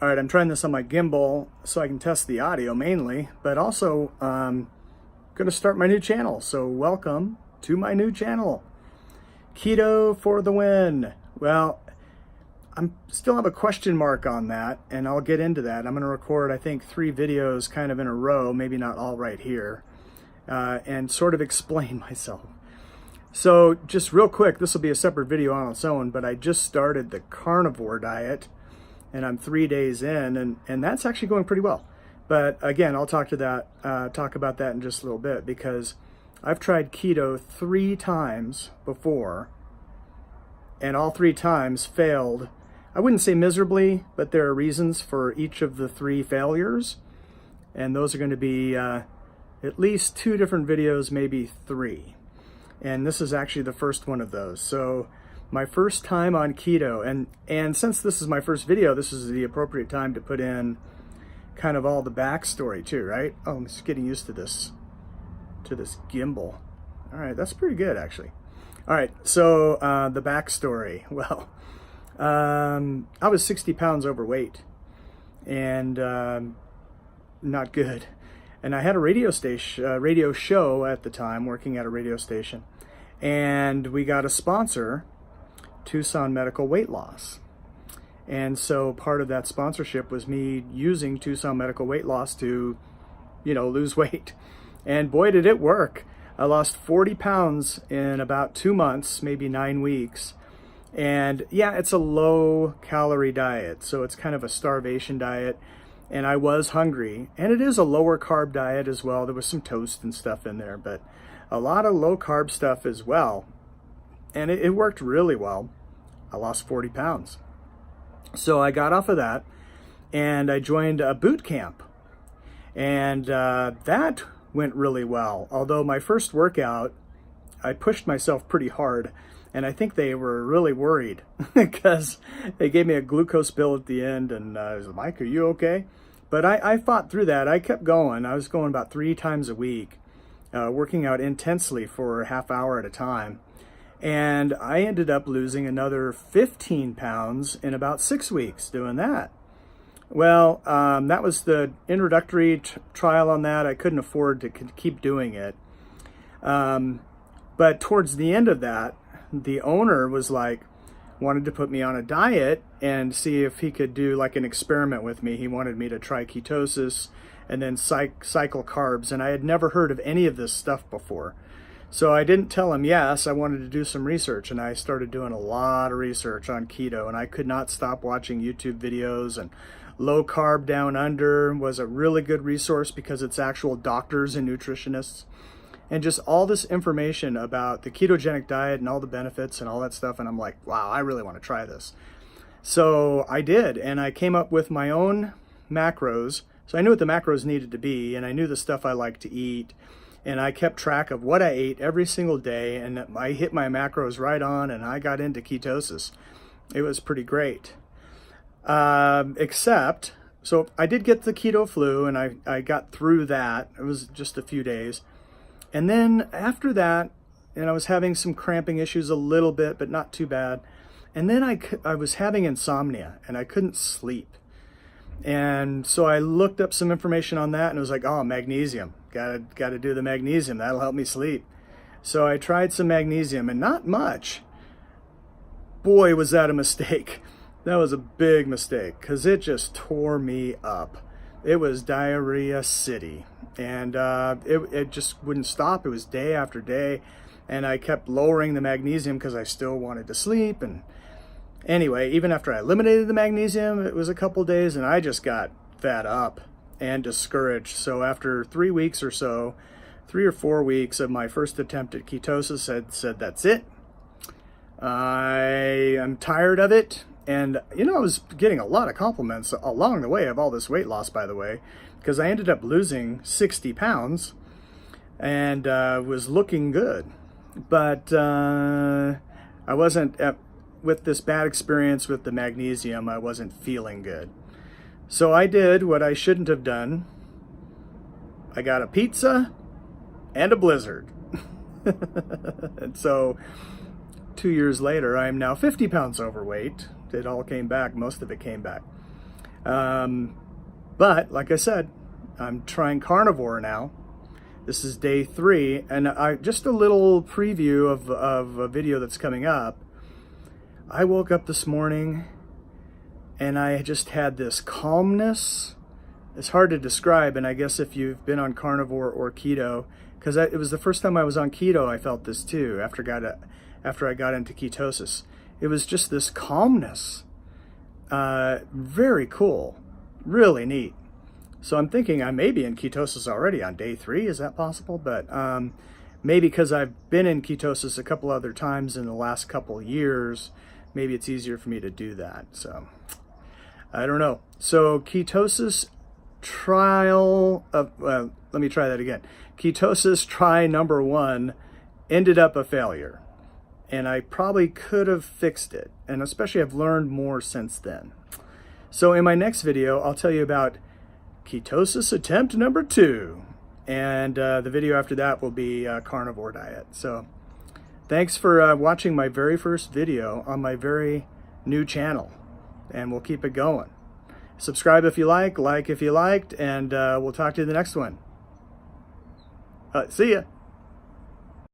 All right, I'm trying this on my gimbal so I can test the audio mainly, but also going to start my new channel. So welcome to my new channel, Keto for the Win. Well, I still have a question mark on that, and I'll get into that. I'm going to record, I think, 3 videos kind of in a row, maybe not all right here, and sort of explain myself. So just real quick, this will be a separate video on its own, but I just started the Carnivore Diet, and I'm 3 days in, and that's actually going pretty well. But again, I'll talk about that in just a little bit, because I've tried keto 3 times before, and all 3 times failed. I wouldn't say miserably, but there are reasons for each of the 3 failures, and those are going to be at least 2 different videos, maybe 3. And this is actually the first one of those. So my first time on keto, and since this is my first video, this is the appropriate time to put in kind of all the backstory too, right? Oh, I'm just getting used to this gimbal. All right, that's pretty good actually. All right, so the backstory. Well, I was 60 pounds overweight and not good. And I had a radio show at the time, working at a radio station, and we got a sponsor, Tucson Medical Weight Loss. And so part of that sponsorship was me using Tucson Medical Weight Loss to, lose weight. And boy, did it work. I lost 40 pounds in about 2 months, maybe 9 weeks. And yeah, it's a low calorie diet, so it's kind of a starvation diet. And I was hungry, and it is a lower carb diet as well. There was some toast and stuff in there, but a lot of low carb stuff as well. And it worked really well. I lost 40 pounds. So I got off of that, and I joined a boot camp. And that went really well. Although my first workout, I pushed myself pretty hard. And I think they were really worried because they gave me a glucose pill at the end, and I was like, Mike, are you okay? But I fought through that. I kept going. I was going about 3 times a week, working out intensely for a half hour at a time. And I ended up losing another 15 pounds in about 6 weeks doing that. Well, that was the introductory trial on that. I couldn't afford to keep doing it. But towards the end of that, the owner was wanted to put me on a diet and see if he could do like an experiment with me. He wanted me to try ketosis and then cycle carbs. And I had never heard of any of this stuff before. So I didn't tell him yes. I wanted to do some research, and I started doing a lot of research on keto, and I could not stop watching YouTube videos. And Low Carb Down Under was a really good resource because it's actual doctors and nutritionists. And just all this information about the ketogenic diet and all the benefits and all that stuff. And I'm like, wow, I really want to try this. So I did, and I came up with my own macros. So I knew what the macros needed to be, and I knew the stuff I like to eat. And I kept track of what I ate every single day, and I hit my macros right on, and I got into ketosis. It was pretty great. Except, so I did get the keto flu, and I got through that. It was just a few days. And then after that, I was having some cramping issues a little bit, but not too bad. And then I was having insomnia, and I couldn't sleep. And so I looked up some information on that, and it was like, oh, magnesium. Got to do the magnesium. That'll help me sleep. So I tried some magnesium, and not much. Boy, was that a mistake. That was a big mistake, because it just tore me up. It was diarrhea city. And it just wouldn't stop. It was day after day. And I kept lowering the magnesium because I still wanted to sleep. And anyway, even after I eliminated the magnesium, it was a couple days, and I just got fed up and discouraged. So after 3 weeks or so, 3 or 4 weeks of my first attempt at ketosis, I said, that's it. I am tired of it. And, I was getting a lot of compliments along the way of all this weight loss, by the way, because I ended up losing 60 pounds and was looking good. But I wasn't, with this bad experience with the magnesium, I wasn't feeling good. So I did what I shouldn't have done. I got a pizza and a Blizzard. And so 2 years later, I am now 50 pounds overweight. It all came back. Most of it came back. But like I said, I'm trying carnivore now. This is day 3, and just a little preview of a video that's coming up. I woke up this morning and I just had this calmness. It's hard to describe, and I guess if you've been on carnivore or keto, because it was the first time I was on keto, I felt this too, after I got into ketosis. It was just this calmness. Very cool, really neat. So I'm thinking I may be in ketosis already on day 3. Is that possible? But maybe because I've been in ketosis a couple other times in the last couple years, maybe it's easier for me to do that. So I don't know. So ketosis trial, let me try that again. Ketosis try number 1 ended up a failure. And I probably could have fixed it. And especially I've learned more since then. So in my next video, I'll tell you about ketosis attempt number 2. And the video after that will be Carnivore Diet. So thanks for watching my very first video on my very new channel. And we'll keep it going. Subscribe if you like if you liked, and we'll talk to you in the next one. See ya.